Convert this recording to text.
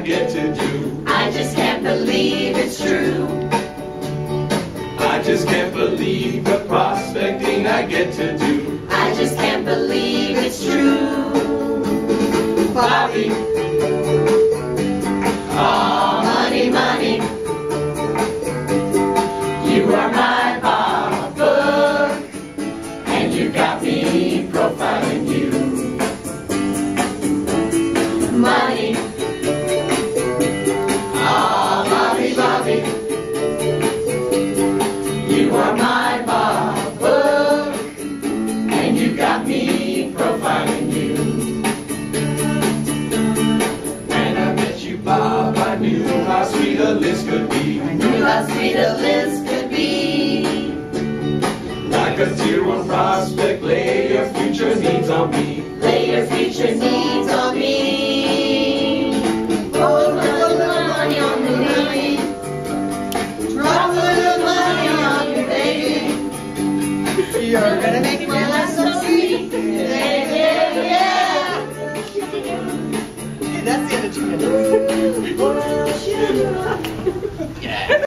get to do. I just can't believe it's true. I just can't believe the prospecting I get to do. I just can't believe it's true. Bobby. Oh, money, money. You are my Bob book, and you got me profiling you. Money. Oh, Bobby, Bobby. You are my Bob book, and you got me profiling you. When I met you, Bob, I knew how sweet a list could be. I knew how sweet a list could be. Like a tier one prospect, lay your future needs on me. Lay your future needs on me. Oh, put a little money on me, baby. Drop a little money on me, baby. You're gonna make my life so sweet. Yeah, yeah, yeah. That's the other two minutes. Yeah.